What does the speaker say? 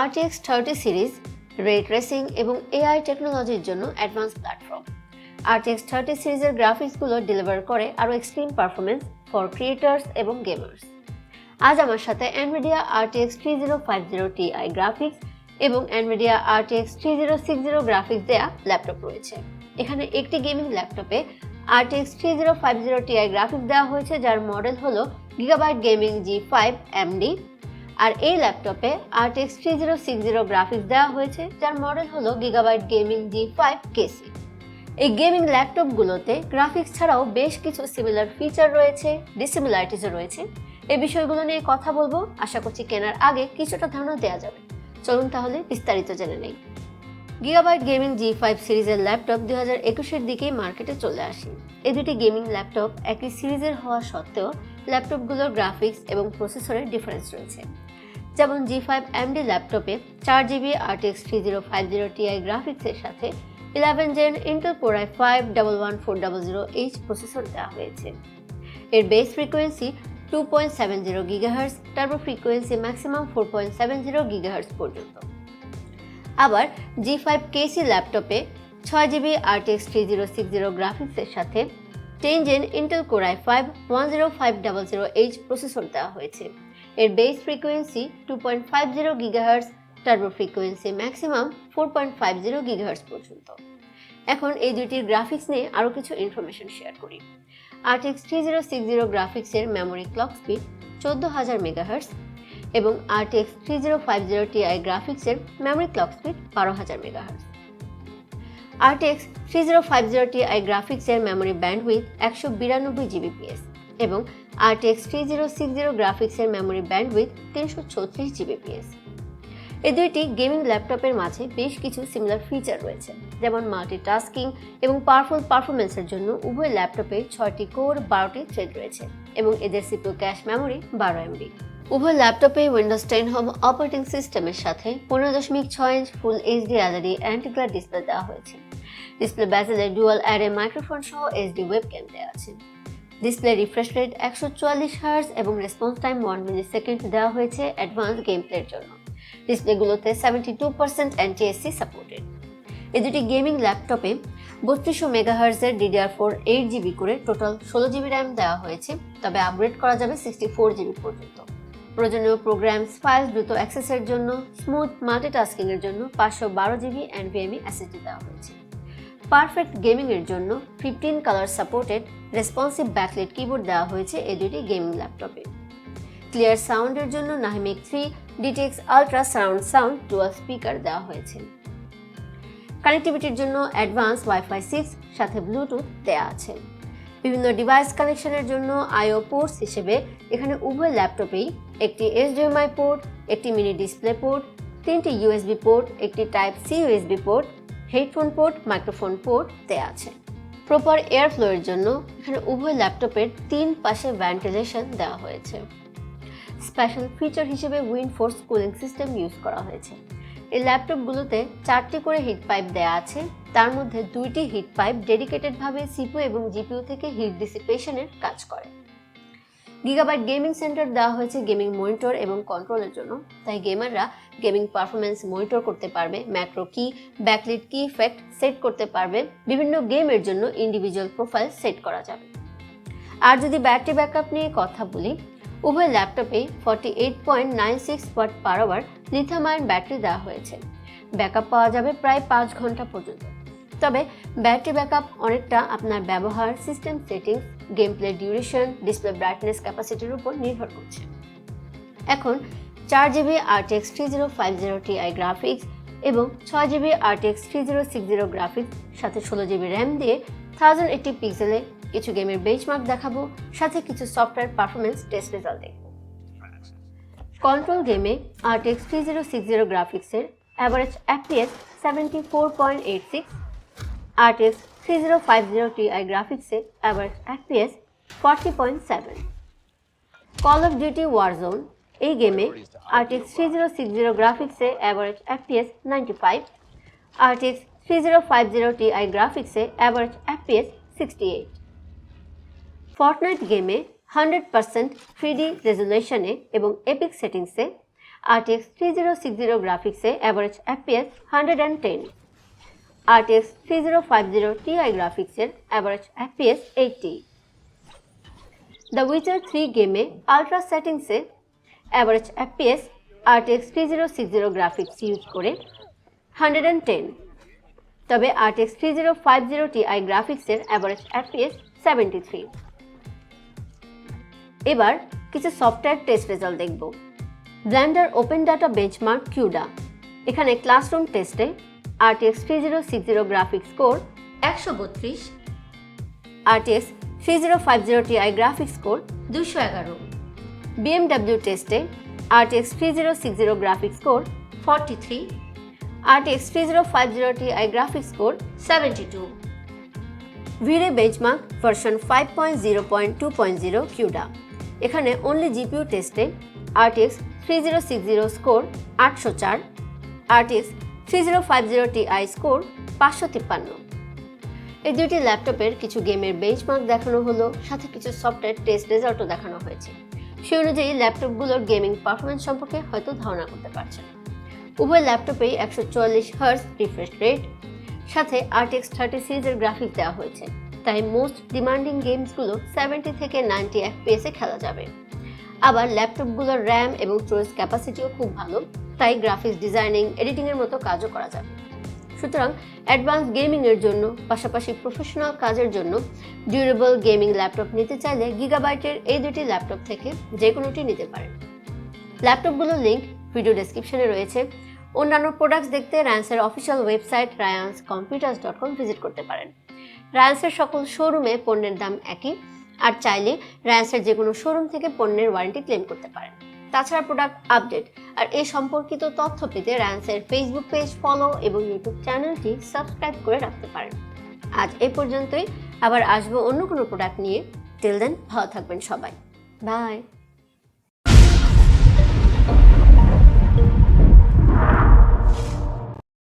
RTX 30 series রে tracing এবং AI টেকনোলজির জন্য অ্যাডভান্স প্ল্যাটফর্ম। RTX 30 সিরিজের গ্রাফিক্সগুলো ডেলিভার করে আরও এক্সট্রিম পারফরমেন্স ফর ক্রিয়েটার্স এবং গেমার্স। আজ আমার সাথে NVIDIA RTX 3050 Ti গ্রাফিক্স এবং NVIDIA RTX 3060 গ্রাফিক্স দেয়া ল্যাপটপ রয়েছে। এখানে একটি গেমিং ল্যাপটপে RTX 3050 Ti গ্রাফিক্স দেওয়া হয়েছে, যার মডেল হলো Gigabyte Gaming G5 MD, আর এই ল্যাপটপে RTX 3060 গ্রাফিক্স দেওয়া হয়েছে, যার মডেল হলো Gigabyte Gaming G5 KC। এই গেমিং ল্যাপটপগুলোতে গ্রাফিক্স ছাড়াও বেশ কিছু সিমিলার ফিচার রয়েছে, ডিসিমিলারিটিসও রয়েছে। এই বিষয়গুলো নিয়ে কথা বলবো, আশা করছি কেনার আগে কিছুটা ধারণা দেওয়া যাবে। চলুন তাহলে বিস্তারিত জেনে নেই। Gigabyte Gaming G5 সিরিজের ল্যাপটপ 2021-এর দিকেই মার্কেটে চলে আসে। এই দুটি গেমিং ল্যাপটপ একই সিরিজের হওয়া সত্ত্বেও ল্যাপটপগুলোর গ্রাফিক্স এবং প্রসেসরের ডিফারেন্স রয়েছে। যেমন G5 MD ল্যাপটপে 4GB RTX 3050 Ti গ্রাফিক্সের সাথে 11 Gen Intel Core i5 11400H processor দেওয়া হয়েছে। এর base frequency 2.70 GHz, turbo frequency maximum 4.70 GHz পর্যন্ত। আবার G5 KC ল্যাপটপে 6GB RTX 3060 গ্রাফিক্সের সাথে 10 Gen Intel Core i5 10500H processor দেওয়া হয়েছে। এর base frequency 2.50 GHz, turbo frequency maximum 4.50 GHz পর্যন্ত। এখন এই দুটির গ্রাফিক্স নিয়ে আরও কিছু ইনফরমেশন শেয়ার করি। RTX 3060 গ্রাফিক্সের মেমোরি ক্লক স্পিড 14000 MHz এবং RTX 3050 Ti গ্রাফিক্সের memory clock speed 12000 MHz। RTX 3050 Ti গ্রাফিক্সের মেমোরি ব্যান্ডউইথ 192 Gbps এবং RTX 3060 গ্রাফিক্সের মেমোরি ব্যান্ডউইথ 336 Gbps। এই দুইটি গেমিং ল্যাপটপের মাঝে বেশ কিছু সিমিলার ফিচার রয়েছে, যেমন মাল্টিটাস্কিং এবং পাওয়ারফুল পারফরমেন্সের জন্য উভয় ল্যাপটপে 6টি কোর, 12টি থ্রেড রয়েছে এবং এদের CPU ক্যাশ মেমোরি 12 MB। উভয় ল্যাপটপে উইন্ডোজ 10 হোম অপারেটিং সিস্টেমের সাথে 15.6 ইঞ্চ ফুল HD LED অ্যান্টি-গ্লেয়ার ডিসপ্লে দেওয়া হয়েছে। ডিসপ্লে বেজেলে ডুয়াল অ্যারে মাইক্রোফোন সহ HD ওয়েবক্যাম দেওয়া আছে। ডিসপ্লে রিফ্রেশ রেট 144 Hz এবং রেসপন্স টাইম 1 মিলিসেকেন্ড দেওয়া হয়েছে অ্যাডভান্স গেম প্লের জন্য। ডিসপ্লেগুলোতে 72% NTSC সাপোর্টেড। এই দুটি গেমিং ল্যাপটপে 3200 MHz এর DDR4 8GB করে টোটাল 16GB RAM দেওয়া হয়েছে, তবে আপগ্রেড করা যাবে 64GB পর্যন্ত। প্রয়োজনীয় প্রোগ্রামস, ফাইল দ্রুত অ্যাক্সেসের জন্য, স্মুথ মাল্টিটাস্কিং এর জন্য 512GB NVMe SSD দেওয়া হয়েছে। পারফেক্ট গেমিং এর জন্য 15 colour supported responsive backlight keyboard দেওয়া হয়েছে এই দুটি গেমিং ল্যাপটপে। ক্লিয়ার সাউন্ডের জন্য নাহিমিক 3 DTX ultra surround sound dual speaker দেওয়া হয়েছে। কানেক্টিভিটির জন্য অ্যাডভান্স ওয়াইফাই 6 সাথে ব্লুটুথ দেওয়া আছে। বিভিন্ন ডিভাইস কানেকশনের জন্য IO পোর্টস হিসেবে এখানে উভয় ল্যাপটপেই একটি HDMI পোর্ট, একটি মিনি ডিসপ্লে পোর্ট, 3টি USB পোর্ট, একটি type C USB port, headphone port, microphone port দেওয়া আছে। প্রপার এয়ার ফ্লোয়ের জন্য এখানে উভয় ল্যাপটপের 3 পাশে ভেন্টিলেশন দেওয়া হয়েছে। স্পেশাল ফিচার হিসেবে উইন্ডফোর্স কুলিং সিস্টেম ইউজ করা হয়েছে। এই ল্যাপটপগুলোতে 4টি করে হিট পাইপ দেওয়া আছে, তার মধ্যে 2টি হিট পাইপ ডেডিকেটেডভাবে CPU এবং GPU থেকে হিট ডিসিপেশনের কাজ করে। গিগাবাইট গেমিং সেন্টার দেওয়া হয়েছে গেমিং মনিটর এবং কন্ট্রোলের জন্য, তাই গেমাররা গেমিং পারফরমেন্স মনিটর করতে পারবে, ম্যাক্রো কি, ব্যাকলিট কি ইফেক্ট সেট করতে পারবে, বিভিন্ন গেমের জন্য ইন্ডিভিজুয়াল প্রোফাইল সেট করা যাবে। আর যদি ব্যাটারি ব্যাকআপ নিয়ে কথা বলি, উভয় ল্যাপটপে 48.96 watt per hour lithium ion battery দেওয়া হয়েছে। ব্যাকআপ পাওয়া যাবে প্রায় 5 ঘন্টা পর্যন্ত। তবে ব্যাটারি ব্যাকআপ অনেকটা আপনার ব্যবহার, system settings, game play duration, display brightness ক্যাপাসিটির উপর নির্ভর করছে। এখন 4GB RTX 3050 Ti গ্রাফিক্স এবং 6GB RTX 3060 গ্রাফিক্স সাথে 16GB RAM দিয়ে 1080 পিক্সেলে কিছু গেমের বেঞ্চমার্ক দেখাবো, সাথে কিছু সফটওয়্যার পারফরমেন্স টেস্ট রেজাল্ট দেখব। কন্ট্রোল গেমে RTX 3060 গ্রাফিক্সের অ্যাভারেজ FPS 74.86, RTX 3050 Ti গ্রাফিক্সে average FPS 40.7। Call of Duty Warzone এই গেমে RTX 3060 গ্রাফিক্সে অ্যাভারেজ FPS 95, RTX 3050 Ti গ্রাফিক্সে অ্যাভারেজ FPS 68। ফর্টনাইট গেমে 100% 3D রেজুলেশনে এবং এপিক সেটিংসে RTX 3060 গ্রাফিক্সে অ্যাভারেজ FPS 110, RTX 3050 Ti গ্রাফিক্সের অ্যাভারেজ FPS 80, দ্য উইচার 3 গেমে আলট্রা সেটিংসে average FPS RTX 3060 graphics use করে 110, তবে RTX 3050 Ti গ্রাফিক্সের অ্যাভারেজ FPS 73। এবার কিছু সফটওয়্যার টেস্ট রেজাল্ট দেখব। Blender open data benchmark QDA, এখানে ক্লাসরুম টেস্টে RTX 3060 graphics core 132, RTX 3050 Ti graphics core 211, BMW টেস্টে RTX 3060 graphics core 43, RTX 3050 Ti graphics core 72, VRAY benchmark version 5.0.2.0 QDA, এখানে only GPU টেস্টে RTX 3060 score 804, RTX 3050 Ti score 553। এই দুটি ল্যাপটপের কিছু গেমের বেঞ্চমার্ক দেখানো হলো, সাথে কিছু সফটওয়্যার টেস্ট রেজাল্টও দেখানো হয়েছে। সেই অনুযায়ী ল্যাপটপগুলোর গেমিং পারফরমেন্স সম্পর্কে হয়তো ধারণা করতে পারছেন। উভয় ল্যাপটপেই 144 হার্জ রিফ্রেশ রেট, সাথে RTX 30 সিরিজের গ্রাফিক্স দেওয়া হয়েছে, তাই মোস্ট ডিমান্ডিং গেমসগুলো 70 থেকে 90 FPS এ খেলা যাবে। আবার ল্যাপটপগুলোর র্যাম এবং স্টোরেজ ক্যাপাসিটিও খুব ভালো, তাই গ্রাফিক্স ডিজাইনিং, এডিটিংয়ের মতো কাজও করা যাবে। সুতরাং অ্যাডভান্স গেমিংয়ের জন্য পাশাপাশি প্রফেশনাল কাজের জন্য ডিউরেবল গেমিং ল্যাপটপ নিতে চাইলে গিগাবাইটের এই দুটি ল্যাপটপ থেকে যে কোনোটি নিতে পারেন। ল্যাপটপগুলোর লিঙ্ক ভিডিও ডেসক্রিপশনে রয়েছে। অন্যান্য প্রোডাক্টস দেখতে রায়ান্সের অফিসিয়াল ওয়েবসাইট rayanscomputers.com ভিজিট করতে পারেন। রায়ান্সের সকল শোরুমে পণ্যের দাম একই, আর চাইলে রায়ান্সের যে কোনো শোরুম থেকে পণ্যের ওয়ারেন্টি ক্লেম করতে পারেন। তাছাড়া প্রোডাক্ট আপডেট আর এই সম্পর্কিত তথ্য পেতে রায়ান্সের ফেসবুক পেজ ফলো এবং ইউটিউব চ্যানেলটি সাবস্ক্রাইব করে রাখতে পারেন। আজ এই পর্যন্তই, আবার আসবো অন্য কোনো প্রোডাক্ট নিয়ে। টিল দেন ভালো থাকবেন সবাই, বাই।